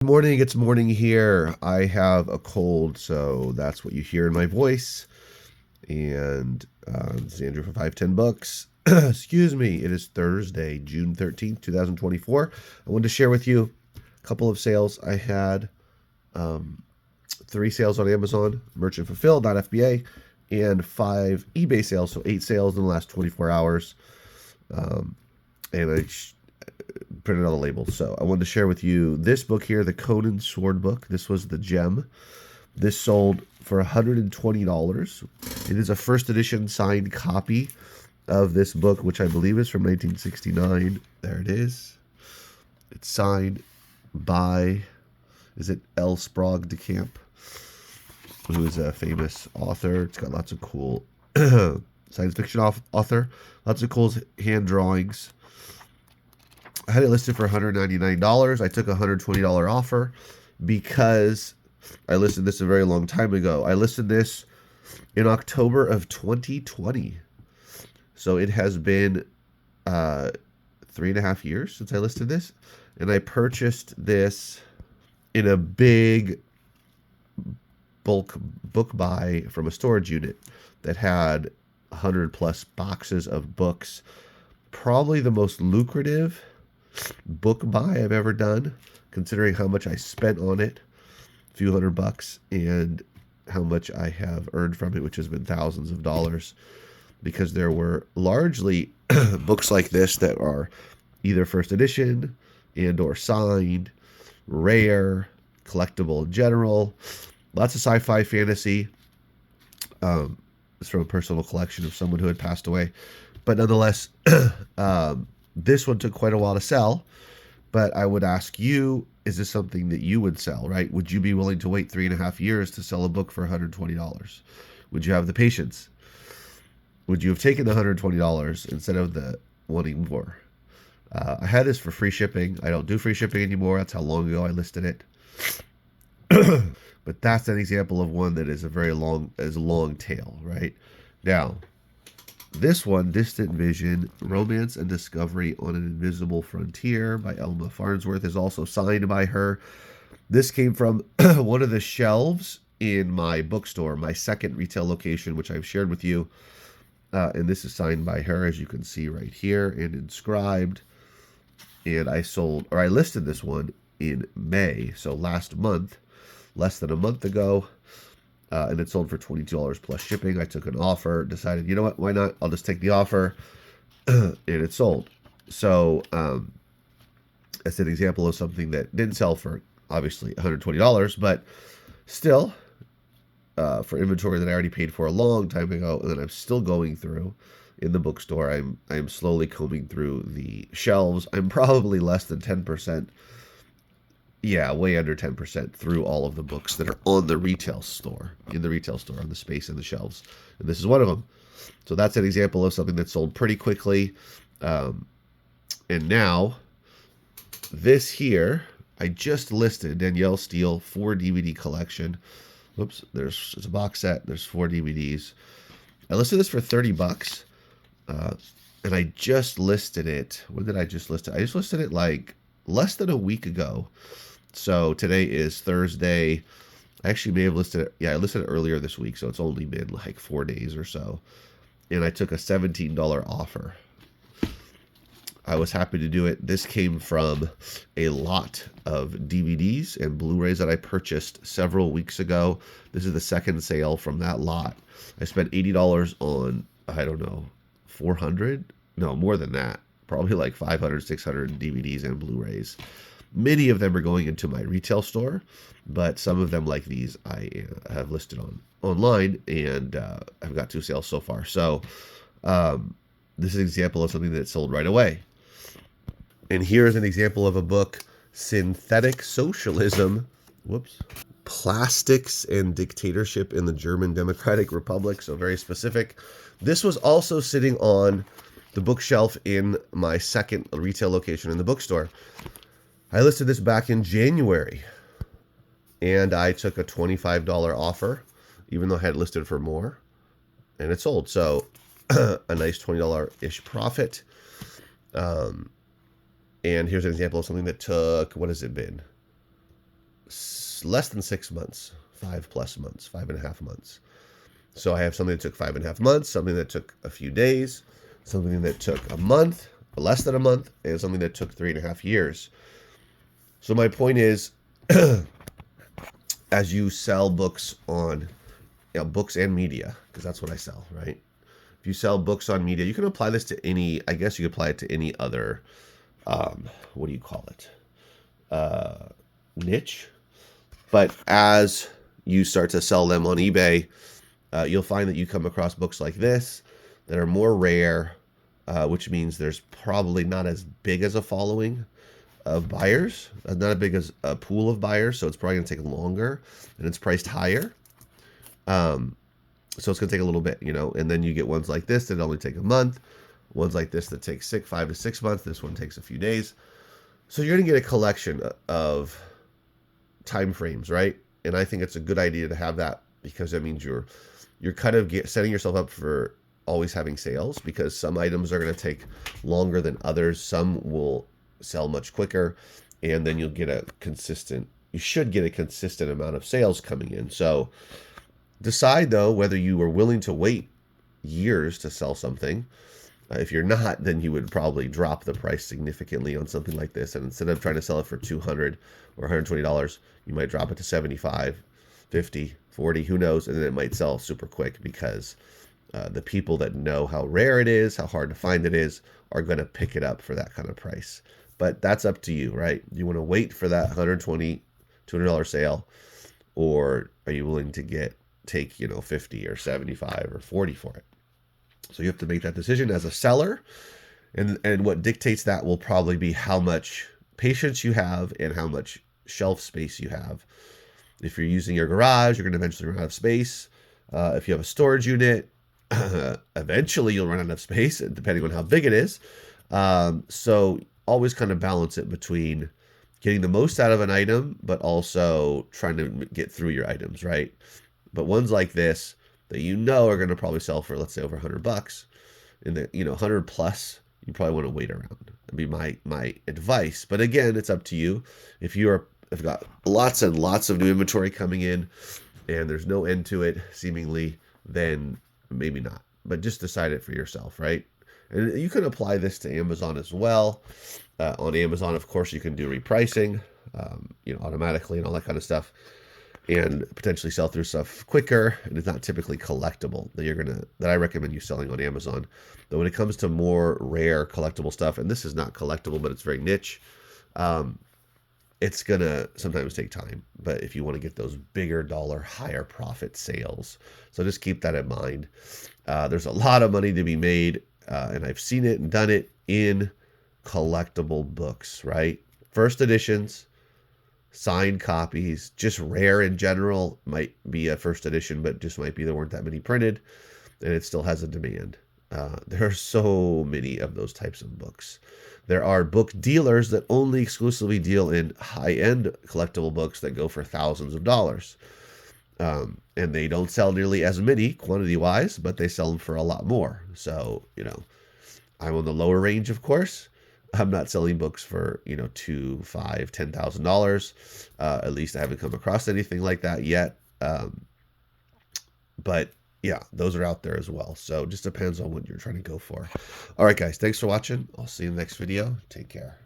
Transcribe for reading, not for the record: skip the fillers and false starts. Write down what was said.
Good morning, it's morning here. I have a cold, so that's what you hear in my voice. And this is Andrew for 510 Books. Excuse me, it is Thursday, June 13th, 2024. I wanted to share with you a couple of sales. I had 3 sales on Amazon, Merchant Fulfilled, not FBA, and 5 eBay sales, so 8 sales in the last 24 hours. And I printed on the label. So I wanted to share with you this book here, the Conan Sword book. This was the gem. This sold for $120. It is a first edition signed copy of this book, which I believe is from 1969. There it is. It's signed by, is it L. Sprague de Camp, who is a famous author. It's got lots of cool science fiction author, lots of cool hand drawings. I had it listed for $199. I took a $120 offer because I listed this a very long time ago. I listed this in October of 2020. So it has been 3.5 years since I listed this. And I purchased this in a big bulk book buy from a storage unit that had 100 plus boxes of books. Probably the most lucrative book buy I've ever done, considering how much I spent on it, a few $100, and how much I have earned from it, which has been thousands of dollars, because there were largely books like this that are either first edition and or signed, rare, collectible in general, lots of sci-fi fantasy. It's from a personal collection of someone who had passed away, but nonetheless, this one took quite a while to sell. But I would ask you, is this something that you would sell, right? Would you be willing to wait 3.5 years to sell a book for $120? Would you have the patience? Would you have taken the $120 instead of the wanting more? I had this for free shipping. I don't do free shipping anymore. That's how long ago I listed it. But that's an example of one that is a very long tail, right? Now, this one, Distant Vision, Romance and Discovery on an Invisible Frontier by Elma Farnsworth, is also signed by her. This came from one of the shelves in my bookstore, my second retail location, which I've shared with you. And this is signed by her, as you can see right here, and inscribed. And I listed this one in May, so last month, less than a month ago. And it sold for $22 plus shipping. I took an offer, decided, you know what, why not? I'll just take the offer, and it sold. So that's an example of something that didn't sell for, obviously, $120, but still, for inventory that I already paid for a long time ago, and that I'm still going through in the bookstore. I'm slowly combing through the shelves. I'm probably less than 10%. Yeah, way under 10% through all of the books that are on the retail store, on the space and the shelves. And this is one of them. So that's an example of something that sold pretty quickly. And now, this here, I just listed Danielle Steele 4 DVD collection. Whoops, it's a box set. There's 4 DVDs. I listed this for $30. And I just listed it. When did I just list it? I just listed it like less than a week ago. So today is Thursday. I actually may have listed it. Yeah, I listed it earlier this week, so it's only been like 4 days or so. And I took a $17 offer. I was happy to do it. This came from a lot of DVDs and Blu-rays that I purchased several weeks ago. This is the second sale from that lot. I spent $80 on, I don't know, 400? No, more than that. Probably like 500, 600 DVDs and Blu-rays. Many of them are going into my retail store, but some of them, like these, I have listed online, and I've got 2 sales so far. So this is an example of something that sold right away. And here's an example of a book, Synthetic Socialism. Plastics and Dictatorship in the German Democratic Republic. So very specific. This was also sitting on the bookshelf in my second retail location in the bookstore. I listed this back in January, and I took a $25 offer, even though I had listed for more, and it sold. So a nice $20-ish profit. And here's an example of something that took, what has it been? less than 6 months, 5+ months, 5.5 months. So I have something that took 5.5 months, something that took a few days, something that took a month, less than a month, and something that took 3.5 years. So my point is, as you sell books on, books and media, because that's what I sell, right? If you sell books on media, you can apply this to any, I guess you could apply it to any other, what do you call it? Niche. But as you start to sell them on eBay, you'll find that you come across books like this that are more rare, which means there's probably not as big as a following of buyers, not as big as a pool of buyers, so it's probably going to take longer, and it's priced higher. So it's going to take a little bit, and then you get ones like this that only take a month, ones like this that take 5 to 6 months. This one takes a few days. So you're going to get a collection of time frames, right? And I think it's a good idea to have that, because that means you're kind of setting yourself up for always having sales, because some items are going to take longer than others. Some will sell much quicker, and then you should get a consistent amount of sales coming in. So decide, though, whether you are willing to wait years to sell something. If you're not, then you would probably drop the price significantly on something like this. And instead of trying to sell it for $200 or $120, you might drop it to $75, $50, $40, who knows? And then it might sell super quick, because the people that know how rare it is, how hard to find it is, are going to pick it up for that kind of price. But that's up to you, right? You want to wait for that $120, $200 sale, or are you willing to take 50 or 75 or 40 for it? So you have to make that decision as a seller, and what dictates that will probably be how much patience you have and how much shelf space you have. If you're using your garage, you're going to eventually run out of space. If you have a storage unit, eventually you'll run out of space, depending on how big it is. So always kind of balance it between getting the most out of an item, but also trying to get through your items, right? But ones like this that are going to probably sell for, let's say, over $100, and the 100 plus, you probably want to wait around. That'd be my advice. But again, it's up to you. If you've got lots and lots of new inventory coming in, and there's no end to it, seemingly, then maybe not. But just decide it for yourself, right? And you can apply this to Amazon as well. On Amazon, of course, you can do repricing, automatically and all that kind of stuff, and potentially sell through stuff quicker. And it's not typically collectible that I recommend you selling on Amazon. Though when it comes to more rare collectible stuff, and this is not collectible, but it's very niche, it's gonna sometimes take time. But if you want to get those bigger dollar, higher profit sales, so just keep that in mind. There's a lot of money to be made, and I've seen it and done it in collectible books, right? First editions, signed copies, just rare in general, might be a first edition, but just might be there weren't that many printed, and it still has a demand. There are so many of those types of books. There are book dealers that only exclusively deal in high-end collectible books that go for thousands of dollars. And they don't sell nearly as many quantity-wise, but they sell them for a lot more. So, I'm on the lower range, of course. I'm not selling books for, $2,000, $5,000, $10,000. At least I haven't come across anything like that yet. But yeah, those are out there as well. So it just depends on what you're trying to go for. All right, guys, thanks for watching. I'll see you in the next video. Take care.